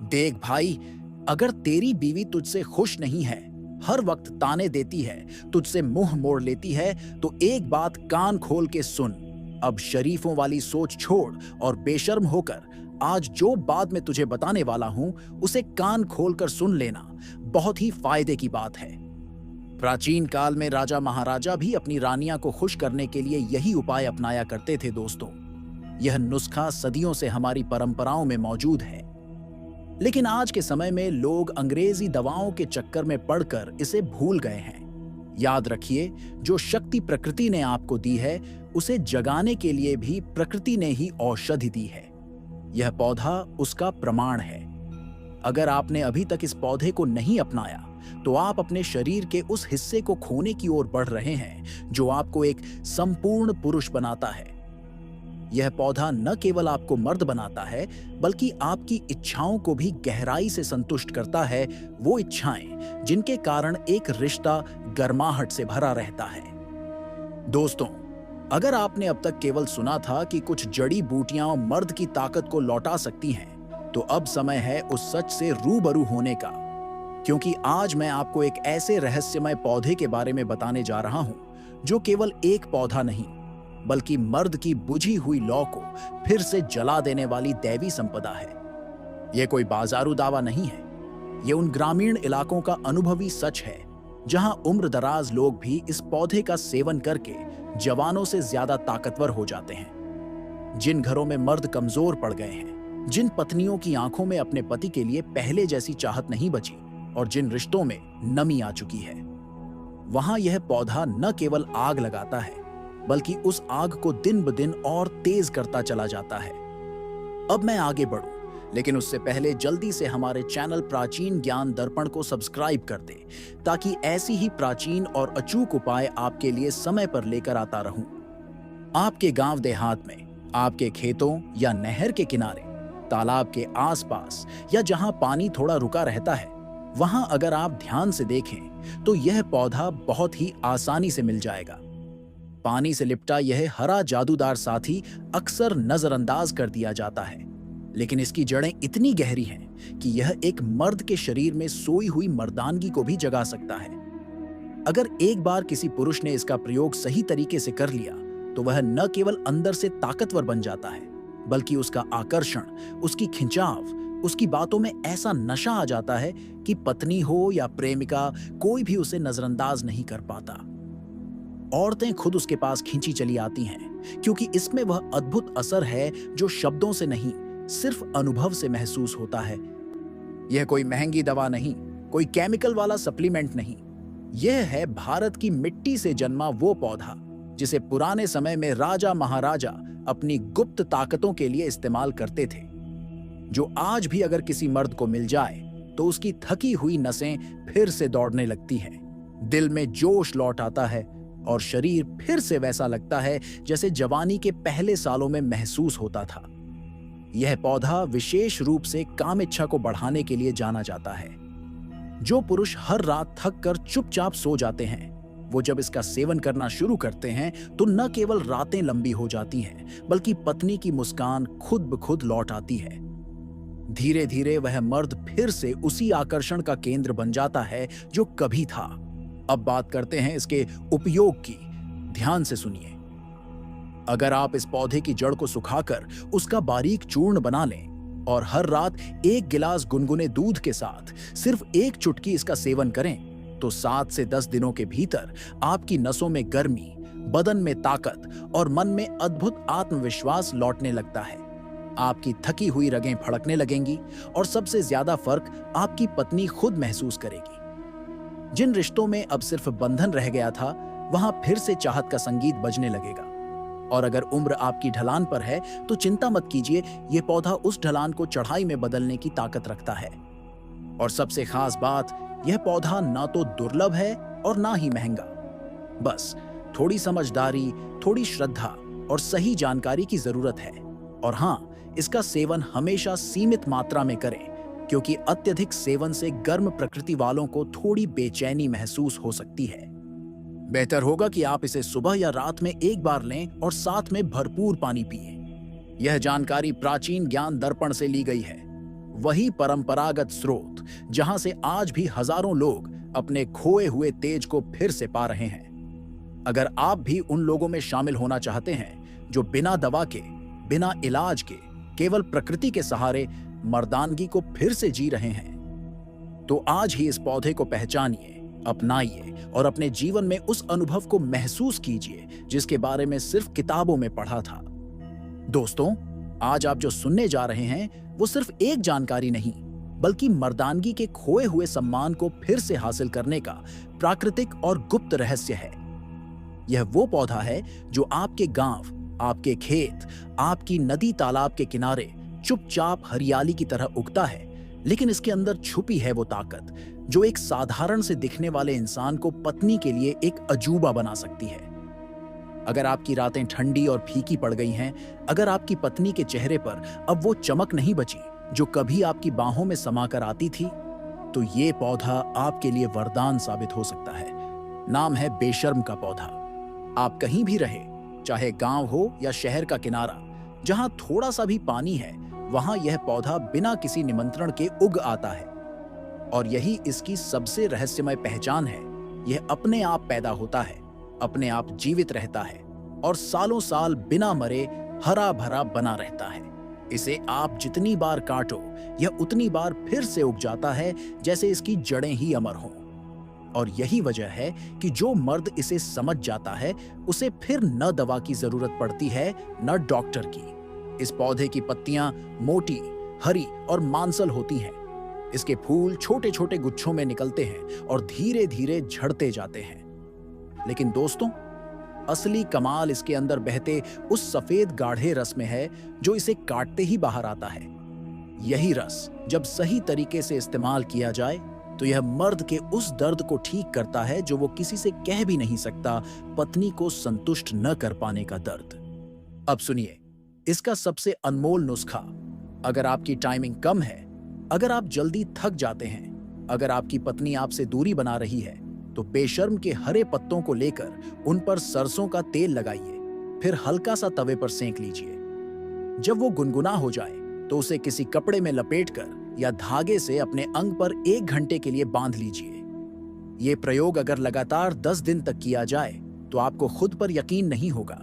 देख भाई, अगर तेरी बीवी तुझसे खुश नहीं है, हर वक्त ताने देती है, तुझसे मुंह मोड़ लेती है, तो एक बात कान खोल के सुन। अब शरीफों वाली सोच छोड़ और बेशर्म होकर आज जो बात मैं तुझे बताने वाला हूं उसे कान खोलकर सुन लेना। बहुत ही फायदे की बात है। प्राचीन काल में राजा महाराजा भी अपनी रानियां को खुश करने के लिए यही उपाय अपनाया करते थे दोस्तों। यह नुस्खा सदियों से हमारी परंपराओं में मौजूद है, लेकिन आज के समय में लोग अंग्रेजी दवाओं के चक्कर में पड़कर इसे भूल गए हैं। याद रखिए, जो शक्ति प्रकृति ने आपको दी है उसे जगाने के लिए भी प्रकृति ने ही औषधि दी है। यह पौधा उसका प्रमाण है। अगर आपने अभी तक इस पौधे को नहीं अपनाया तो आप अपने शरीर के उस हिस्से को खोने की ओर बढ़ रहे हैं जो आपको एक संपूर्ण पुरुष बनाता है। यह पौधा न केवल आपको मर्द बनाता है बल्कि आपकी इच्छाओं को भी गहराई से संतुष्ट करता है, वो इच्छाएं जिनके कारण एक रिश्ता गर्माहट से भरा रहता है। दोस्तों, अगर आपने अब तक केवल सुना था कि कुछ जड़ी बूटियां मर्द की ताकत को लौटा सकती हैं, तो अब समय है उस सच से रूबरू होने का, क्योंकि आज मैं आपको एक ऐसे रहस्यमय पौधे के बारे में बताने जा रहा हूं जो केवल एक पौधा नहीं बल्कि मर्द की बुझी हुई लौ को फिर से जला देने वाली दैवी संपदा है। यह कोई बाजारू दावा नहीं है, यह उन ग्रामीण इलाकों का अनुभवी सच है जहां उम्र दराज लोग भी इस पौधे का सेवन करके जवानों से ज्यादा ताकतवर हो जाते हैं। जिन घरों में मर्द कमजोर पड़ गए हैं, जिन पत्नियों की आंखों में अपने पति के लिए पहले जैसी चाहत नहीं बची और जिन रिश्तों में नमी आ चुकी है, वहां यह पौधा न केवल आग लगाता है बल्कि उस आग को दिन ब दिन और तेज करता चला जाता है। अब मैं आगे बढ़ूं, लेकिन उससे पहले जल्दी से हमारे चैनल प्राचीन ज्ञान दर्पण को सब्सक्राइब कर दे ताकि ऐसी ही प्राचीन और अचूक उपाय आपके लिए समय पर लेकर आता रहूं। आपके गांव देहात में, आपके खेतों या नहर के किनारे, तालाब के आसपास या जहां पानी थोड़ा रुका रहता है, वहां अगर आप ध्यान से देखें तो यह पौधा बहुत ही आसानी से मिल जाएगा। पानी से लिपटा यह हरा जादूदार साथी अक्सर नजरअंदाज कर दिया जाता है, लेकिन इसकी जड़ें इतनी गहरी हैं कि यह एक मर्द के शरीर में सोई हुई मर्दानगी को भी जगा सकता है। अगर एक बार किसी पुरुष ने इसका प्रयोग सही तरीके से कर लिया तो वह न केवल अंदर से ताकतवर बन जाता है बल्कि उसका आकर्षण, उसकी खिंचाव, उसकी बातों में ऐसा नशा आ जाता है कि पत्नी हो या प्रेमिका, कोई भी उसे नजरअंदाज नहीं कर पाता। औरतें खुद उसके पास खींची चली आती हैं क्योंकि इसमें वह अद्भुत असर है जो शब्दों से नहीं, सिर्फ अनुभव से महसूस होता है। यह कोई महंगी दवा नहीं, कोई केमिकल वाला सप्लीमेंट नहीं। यह है भारत की मिट्टी से जन्मा वो पौधा जिसे पुराने समय में राजा महाराजा अपनी गुप्त ताकतों के लिए इस्तेमाल करते थे, जो आज भी अगर किसी मर्द को मिल जाए तो उसकी थकी हुई नसें फिर से दौड़ने लगती हैं, दिल में जोश लौट आता है और शरीर फिर से वैसा लगता है जैसे जवानी के पहले सालों में महसूस होता था। यह पौधा विशेष रूप से काम इच्छा को बढ़ाने के लिए जाना जाता है। जो पुरुष हर रात थक कर चुपचाप सो जाते हैं, वो जब इसका सेवन करना शुरू करते हैं तो न केवल रातें लंबी हो जाती हैं बल्कि पत्नी की मुस्कान खुद ब खुद लौट आती है। धीरे धीरे वह मर्द फिर से उसी आकर्षण का केंद्र बन जाता है जो कभी था। अब बात करते हैं इसके उपयोग की। ध्यान से सुनिए। अगर आप इस पौधे की जड़ को सुखाकर उसका बारीक चूर्ण बना लें और हर रात 1 गिलास गुनगुने दूध के साथ सिर्फ 1 चुटकी इसका सेवन करें तो 7 से 10 दिनों के भीतर आपकी नसों में गर्मी, बदन में ताकत और मन में अद्भुत आत्मविश्वास लौटने लगता है। आपकी थकी हुई रगें फड़कने लगेंगी और सबसे ज्यादा फर्क आपकी पत्नी खुद महसूस करेगी। जिन रिश्तों में अब सिर्फ बंधन रह गया था, वहां फिर से चाहत का संगीत बजने लगेगा। और अगर उम्र आपकी ढलान पर है तो चिंता मत कीजिए, यह पौधा उस ढलान को चढ़ाई में बदलने की ताकत रखता है। और सबसे खास बात, यह पौधा ना तो दुर्लभ है और ना ही महंगा। बस थोड़ी समझदारी, थोड़ी श्रद्धा और सही जानकारी की जरूरत है। और हाँ, इसका सेवन हमेशा सीमित मात्रा में करें, क्योंकि अत्यधिक सेवन से गर्म प्रकृति वालों को थोड़ी बेचैनी महसूस हो सकती है। बेहतर होगा कि आप इसे सुबह या रात में 1 बार लें और साथ में भरपूर पानी पिएं। यह जानकारी प्राचीन ज्ञान दर्पण से ली गई है। वही परंपरागत स्रोत जहां से आज भी हजारों लोग अपने खोए हुए तेज को फिर से पा रहे हैं। अगर आप भी उन लोगों में शामिल होना चाहते हैं जो बिना दवा के, बिना इलाज के, केवल प्रकृति के सहारे मर्दानगी को फिर से जी रहे हैं, तो आज ही इस पौधे को पहचानिए, अपनाइए और अपने जीवन में उस अनुभव को महसूस कीजिए जिसके बारे में सिर्फ किताबों में पढ़ा था। दोस्तों, आज आप जो सुनने जा रहे हैं वो सिर्फ एक जानकारी नहीं, बल्कि मर्दानगी के खोए हुए सम्मान को फिर से हासिल करने का प्राकृतिक और गुप्त रहस्य है। यह वो पौधा है जो आपके गांव, आपके खेत, आपकी नदी तालाब के किनारे चुपचाप हरियाली की तरह उगता है, लेकिन इसके अंदर छुपी है वो ताकत जो एक साधारण से दिखने वाले इंसान को पत्नी के लिए एक अजूबा बना सकती है। अगर आपकी रातें ठंडी और फीकी पड़ गई हैं, अगर आपकी पत्नी के चेहरे पर अब वो चमक नहीं बची जो कभी आपकी बाहों में समाकर आती थी, तो ये पौधा आपके लिए वरदान साबित हो सकता है। नाम है बेशर्म का पौधा। आप कहीं भी रहे, चाहे गांव हो या शहर का किनारा, जहां थोड़ा सा भी पानी है, वहां यह पौधा बिना किसी निमंत्रण के उग आता है। और यही इसकी सबसे रहस्यमय पहचान है। यह अपने आप पैदा होता है, अपने आप जीवित रहता है और सालों साल बिना मरे हरा भरा बना रहता है। इसे आप जितनी बार काटो, यह उतनी बार फिर से उग जाता है, जैसे इसकी जड़ें ही अमर हों। और यही वजह है कि जो मर्द इसे समझ जाता है, उसे फिर न दवा की जरूरत पड़ती है, न डॉक्टर की। इस पौधे की पत्तियां मोटी, हरी और मांसल होती हैं। इसके फूल छोटे छोटे गुच्छों में निकलते हैं और धीरे धीरे झड़ते जाते हैं। लेकिन दोस्तों, असली कमाल इसके अंदर बहते उस सफेद गाढ़े रस में है जो इसे काटते ही बाहर आता है। यही रस जब सही तरीके से इस्तेमाल किया जाए तो यह मर्द के उस दर्द को ठीक करता है जो वो किसी से कह भी नहीं सकता, पत्नी को संतुष्ट न कर पाने का दर्द। अब सुनिए इसका सबसे अनमोल नुस्खा। अगर आपकी टाइमिंग कम है, अगर आप जल्दी थक जाते हैं, अगर आपकी पत्नी आपसे दूरी बना रही है, तो बेशर्म के हरे पत्तों को लेकर उन पर सरसों का तेल लगाइए, फिर हल्का सा तवे पर सेंक लीजिए। जब वो गुनगुना हो जाए तो उसे किसी कपड़े में लपेटकर या धागे से अपने अंग पर 1 घंटे के लिए बांध लीजिए। ये प्रयोग अगर लगातार 10 दिन तक किया जाए तो आपको खुद पर यकीन नहीं होगा।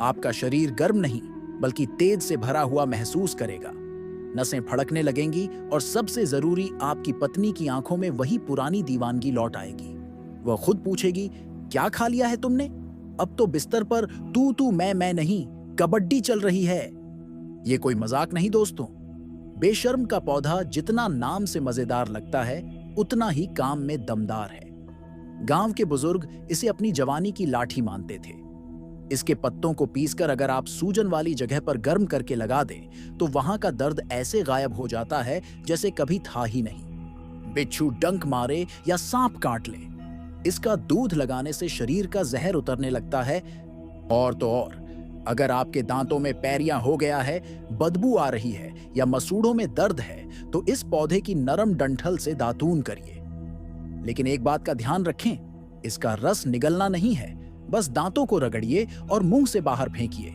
आपका शरीर गर्म नहीं बल्कि तेज से भरा हुआ महसूस करेगा। नसें फड़कने लगेंगी और सबसे जरूरी, आपकी पत्नी की आंखों में वही पुरानी दीवानगी लौट आएगी। वह खुद पूछेगी, क्या खा लिया है तुमने? अब तो बिस्तर पर तू मैं नहीं, कबड्डी चल रही है। ये कोई मजाक नहीं दोस्तों। बेशर्म का पौधा जितना नाम से मजेदार लगता है, उतना ही काम में दमदार है। गांव के बुजुर्ग इसे अपनी जवानी की लाठी मानते थे। इसके पत्तों को पीसकर अगर आप सूजन वाली जगह पर गर्म करके लगा दें तो वहां का दर्द ऐसे गायब हो जाता है जैसे कभी था ही नहीं। बिच्छू डंक मारे या सांप काट ले, इसका दूध लगाने से शरीर का जहर उतरने लगता है। और तो और, अगर आपके दांतों में पैरियां हो गया है, बदबू आ रही है या मसूड़ों में दर्द है, तो इस पौधे की नरम डंठल से दातून करिए। लेकिन एक बात का ध्यान रखें, इसका रस निगलना नहीं है, बस दांतों को रगड़िए और मुंह से बाहर फेंकिए।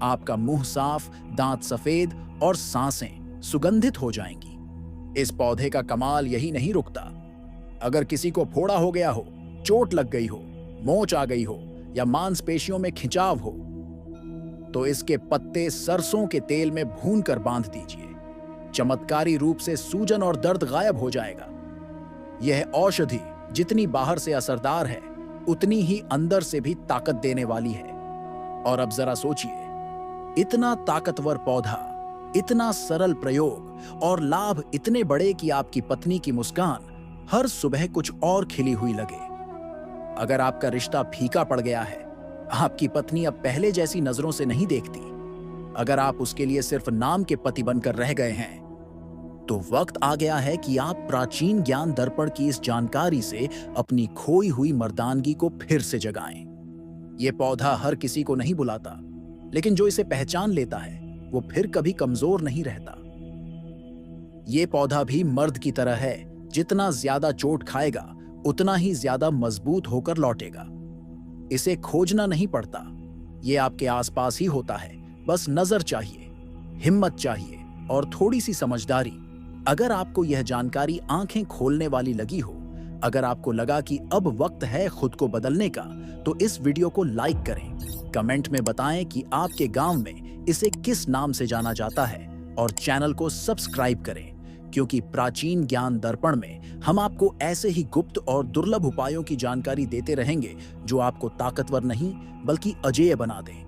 आपका मुंह साफ, दांत सफेद और सांसें सुगंधित हो जाएंगी। इस पौधे का कमाल यही नहीं रुकता। अगर किसी को फोड़ा हो गया हो, चोट लग गई हो, मोच आ गई हो या मांसपेशियों में खिंचाव हो, तो इसके पत्ते सरसों के तेल में भूनकर बांध दीजिए। चमत्कारी रूप से सूजन और दर्द गायब हो जाएगा। यह औषधि जितनी बाहर से असरदार है, उतनी ही अंदर से भी ताकत देने वाली है। और अब जरा सोचिए, इतना ताकतवर पौधा, इतना सरल प्रयोग और लाभ इतने बड़े कि आपकी पत्नी की मुस्कान हर सुबह कुछ और खिली हुई लगे। अगर आपका रिश्ता फीका पड़ गया है, आपकी पत्नी अब पहले जैसी नजरों से नहीं देखती, अगर आप उसके लिए सिर्फ नाम के पति बनकर रह गए हैं, तो वक्त आ गया है कि आप प्राचीन ज्ञान दर्पण की इस जानकारी से अपनी खोई हुई मर्दानगी को फिर से जगाएं। ये पौधा हर किसी को नहीं बुलाता, लेकिन जो इसे पहचान लेता है वो फिर कभी कमजोर नहीं रहता। ये पौधा भी मर्द की तरह है, जितना ज्यादा चोट खाएगा उतना ही ज्यादा मजबूत होकर लौटेगा। इसे खोजना नहीं पड़ता, ये आपके आसपास ही होता है। बस नजर चाहिए, हिम्मत चाहिए और थोड़ी सी समझदारी। अगर आपको यह जानकारी आंखें खोलने वाली लगी हो, अगर आपको लगा कि अब वक्त है खुद को बदलने का, तो इस वीडियो को लाइक करें, कमेंट में बताएं कि आपके गांव में इसे किस नाम से जाना जाता है और चैनल को सब्सक्राइब करें, क्योंकि प्राचीन ज्ञान दर्पण में हम आपको ऐसे ही गुप्त और दुर्लभ उपायों की जानकारी देते रहेंगे जो आपको ताकतवर नहीं बल्कि अजेय बना दें।